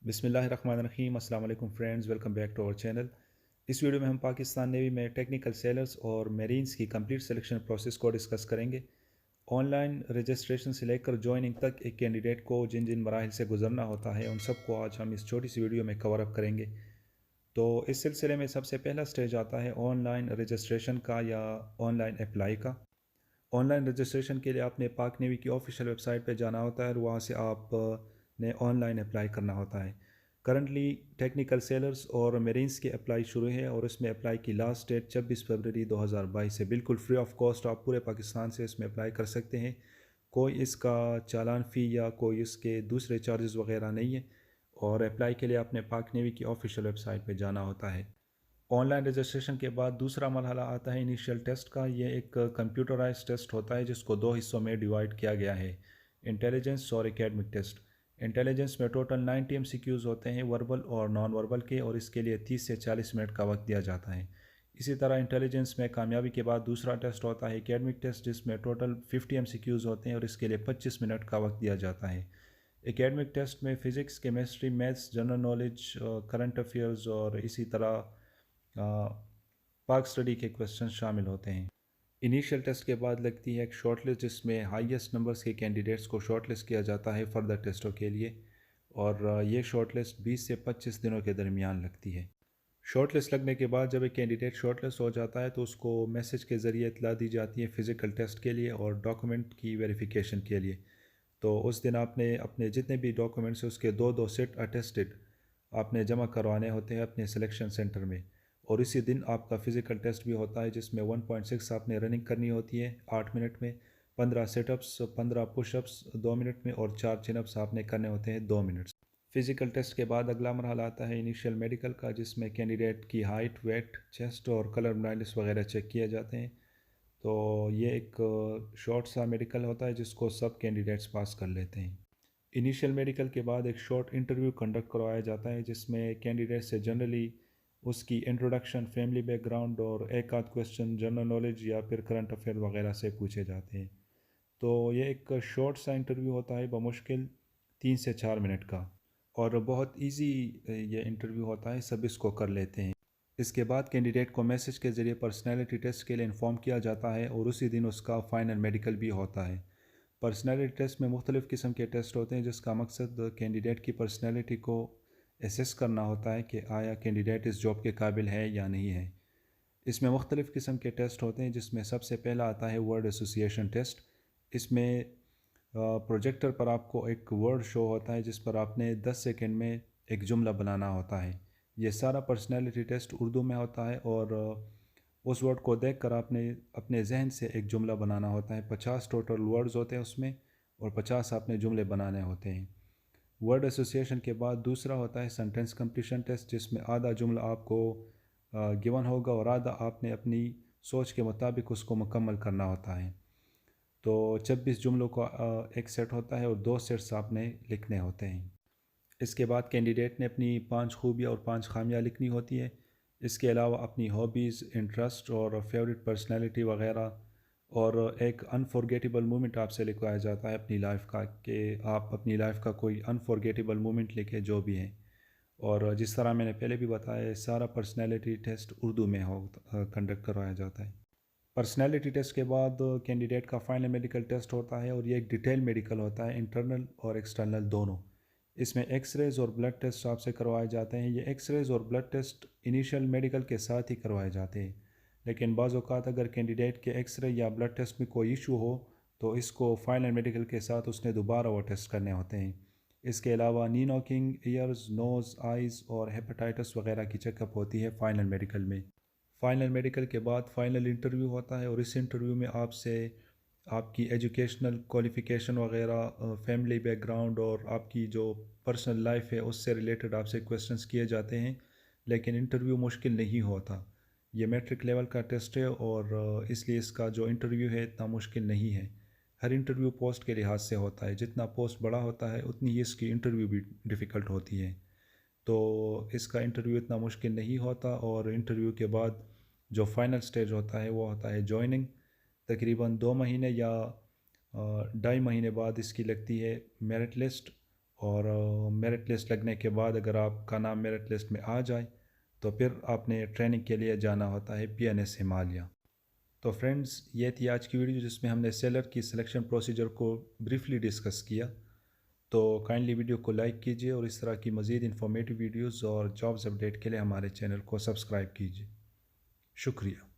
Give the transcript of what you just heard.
बिस्मिल्लाहिर्रहमानिर्रहीम। अस्सलाम वालेकुम friends, welcome back to our channel. इस वीडियो में हम पाकिस्तान नेवी में टेक्निकल सेलर्स और मेरीन्स की कंप्लीट सिलेक्शन प्रोसेस को डिस्कस करेंगे। ऑनलाइन रजिस्ट्रेशन से लेकर जॉइनिंग तक एक कैंडिडेट को जिन जिन मराहिल से गुजरना होता है उन सबको आज हम इस छोटी सी वीडियो में कवर अप करेंगे। तो इस सिलसिले में सबसे पहला स्टेज आता है ऑनलाइन रजिस्ट्रेशन का या ऑनलाइन अप्लाई का। ऑनलाइन रजिस्ट्रेशन के लिए आपने पाक नेवी की ऑफिशियल वेबसाइट पे जाना होता है और वहाँ से आप ने ऑनलाइन अप्लाई करना होता है। करंटली टेक्निकल सेलर्स और मेरीन्स की अप्लाई शुरू है और इसमें अप्लाई की लास्ट डेट 26 फरवरी 2022 है। बिल्कुल फ्री ऑफ कॉस्ट आप पूरे पाकिस्तान से इसमें अप्लाई कर सकते हैं। कोई इसका चालान फ़ी या कोई इसके दूसरे चार्जेस वगैरह नहीं है। और अप्लाई के लिए आपने पाक नेवी की ऑफिशियल वेबसाइट पे जाना होता है। ऑनलाइन रजिस्ट्रेशन के बाद दूसरा मरहला आता है इनिशियल टेस्ट का। ये एक कंप्यूटराइज टेस्ट होता है जिसको दो हिस्सों में डिवाइड किया गया है, इंटेलिजेंस और एकेडमिक टेस्ट। इंटेलिजेंस में टोटल 90 एमसीक्यूज़ होते हैं वर्बल और नॉन वर्बल के, और इसके लिए 30 से 40 मिनट का वक्त दिया जाता है। इसी तरह इंटेलिजेंस में कामयाबी के बाद दूसरा टेस्ट होता है एकेडमिक टेस्ट, जिसमें टोटल 50 एमसीक्यूज़ होते हैं और इसके लिए 25 मिनट का वक्त दिया जाता है। एकेडमिक टेस्ट में physics, chemistry, maths, general knowledge, current affairs और इसी तरह पाक स्टडी के क्वेश्चन शामिल होते हैं। इनिशियल टेस्ट के बाद लगती है एक शॉर्ट लिस्ट, जिसमें हाईएस्ट नंबर्स के कैंडिडेट्स को शॉर्ट लिस्ट किया जाता है फर्दर टेस्टों के लिए, और ये शॉर्ट लिस्ट 20 से 25 दिनों के दरमियान लगती है। शॉर्ट लिस्ट लगने के बाद जब एक कैंडिडेट शॉर्ट लिस्ट हो जाता है तो उसको मैसेज के ज़रिए इतला दी जाती है फ़िज़िकल टेस्ट के लिए और डॉक्यूमेंट की वेरिफिकेशन के लिए। तो उस दिन आपने अपने जितने भी डॉक्यूमेंट्स हैं उसके दो दो सेट अटेस्टेड आपने जमा करवाने होते हैं अपने सिलेक्शन सेंटर में। और इसी दिन आपका फ़िज़िकल टेस्ट भी होता है जिसमें 1.6 आपने रनिंग करनी होती है 8 मिनट में, 15 सेटअप्स, 15 पुशअप्स 2 मिनट में और 4 चिनअप्स आपने करने होते हैं 2 मिनट। फ़िज़िकल टेस्ट के बाद अगला मरहला आता है इनिशियल मेडिकल का, जिसमें कैंडिडेट की हाइट, वेट, चेस्ट और कलर ब्लाइंडनेस वगैरह चेक किए जाते हैं। तो ये एक शॉर्ट सा मेडिकल होता है जिसको सब कैंडिडेट्स पास कर लेते हैं। इनिशियल मेडिकल के बाद एक शॉर्ट इंटरव्यू कंडक्ट करवाया जाता है जिसमें कैंडिडेट से जनरली उसकी इंट्रोडक्शन, फैमिली बैकग्राउंड और एक आध क्वेश्चन जनरल नॉलेज या फिर करंट अफेयर वगैरह से पूछे जाते हैं। तो ये एक शॉर्ट सा इंटरव्यू होता है बमुश्किल 3 से 4 मिनट का, और बहुत इजी ये इंटरव्यू होता है, सब इसको कर लेते हैं। इसके बाद कैंडिडेट को मैसेज के ज़रिए पर्सनैलिटी टेस्ट के लिए इन्फॉर्म किया जाता है और उसी दिन उसका फ़ाइनल मेडिकल भी होता है। पर्सनैलिटी टेस्ट में मुख्तलिफ़ किस्म के टेस्ट होते हैं जिसका मकसद कैंडिडेट की पर्सनैलिटी को एसेस करना होता है कि आया कैंडिडेट इस जॉब के काबिल है या नहीं है। इसमें मुख्तलिफ़ किस्म के टेस्ट होते हैं जिसमें सबसे पहला आता है वर्ड एसोसिएशन टेस्ट। इसमें प्रोजेक्टर पर आपको एक वर्ड शो होता है जिस पर आपने 10 सेकंड में एक जुमला बनाना होता है। ये सारा पर्सनैलिटी टेस्ट उर्दू में होता है और उस वर्ड को देखकर आपने अपने जहन से एक जुमला बनाना होता है। 50 टोटल वर्ड्स होते हैं उसमें और 50 आपने जुमले बनाने होते हैं। वर्ड एसोसिएशन के बाद दूसरा होता है सेंटेंस कंप्लीशन टेस्ट, जिसमें आधा जुमला आपको गिवन होगा और आधा आपने अपनी सोच के मुताबिक उसको मुकम्मल करना होता है। तो 26 जुमलों का एक सेट होता है और 2 सेट्स आपने लिखने होते हैं। इसके बाद कैंडिडेट ने अपनी 5 खूबियाँ और 5 खामियाँ लिखनी होती है। इसके अलावा अपनी हॉबीज़, इंटरेस्ट और फेवरेट पर्सनैलिटी वगैरह, और एक अनफॉरगेटेबल मोमेंट आपसे लिखवाया जाता है अपनी लाइफ का, कि आप अपनी लाइफ का कोई अनफॉरगेटेबल मोमेंट लिखें जो भी है। और जिस तरह मैंने पहले भी बताया, सारा पर्सनैलिटी टेस्ट उर्दू में कंडक्ट करवाया जाता है। पर्सनैलिटी टेस्ट के बाद कैंडिडेट का फाइनल मेडिकल टेस्ट होता है और ये एक डिटेल मेडिकल होता है, इंटरनल और एक्सटर्नल दोनों। इसमें एक्सरेज और ब्लड टेस्ट आपसे करवाए जाते हैं। ये एक्सरेज और ब्लड टेस्ट इनिशियल मेडिकल के साथ ही करवाए जाते हैं, लेकिन बाज़ औक़ात अगर कैंडिडेट के एक्सरे या ब्लड टेस्ट में कोई इशू हो तो इसको फाइनल मेडिकल के साथ उसने दोबारा वो टेस्ट करने होते हैं। इसके अलावा नी नॉकिंग, ईयर्स, नोज़, आइज़ और हेपेटाइटिस वगैरह की चेकअप होती है फाइनल मेडिकल में। फ़ाइनल मेडिकल के बाद फ़ाइनल इंटरव्यू होता है और इस इंटरव्यू में आपसे आपकी एजुकेशनल क्वालिफ़िकेशन वगैरह, फैमिली बैकग्राउंड और आपकी जो पर्सनल लाइफ है उससे रिलेटेड आपसे क्वेश्चंस किए जाते हैं। लेकिन इंटरव्यू मुश्किल नहीं होता। ये मैट्रिक लेवल का टेस्ट है और इसलिए इसका जो इंटरव्यू है इतना मुश्किल नहीं है। हर इंटरव्यू पोस्ट के लिहाज से होता है, जितना पोस्ट बड़ा होता है उतनी ही इसकी इंटरव्यू भी डिफ़िकल्ट होती है। तो इसका इंटरव्यू इतना मुश्किल नहीं होता। और इंटरव्यू के बाद जो फाइनल स्टेज होता है वो होता है जॉइनिंग। तकरीबन 2 महीने या 2.5 महीने बाद इसकी लगती है मेरिट लिस्ट, اور میرٹ لسٹ لگنے کے بعد اگر آپ کا نام میرٹ لسٹ میں آ جائے تو پھر آپ نے ٹریننگ کے لیے جانا ہوتا ہے PNS ہمالیہ۔ تو فرینڈز، یہ تھی آج کی ویڈیو جس میں ہم نے سیلر کی سلیکشن پروسیجر کو بریفلی ڈسکس کیا۔ تو کائنڈلی ویڈیو کو لائک کیجیے اور اس طرح کی مزید انفارمیٹیو ویڈیوز اور جابز اپڈیٹ کے لیے ہمارے چینل کو سبسکرائب کیجیے۔ شکریہ۔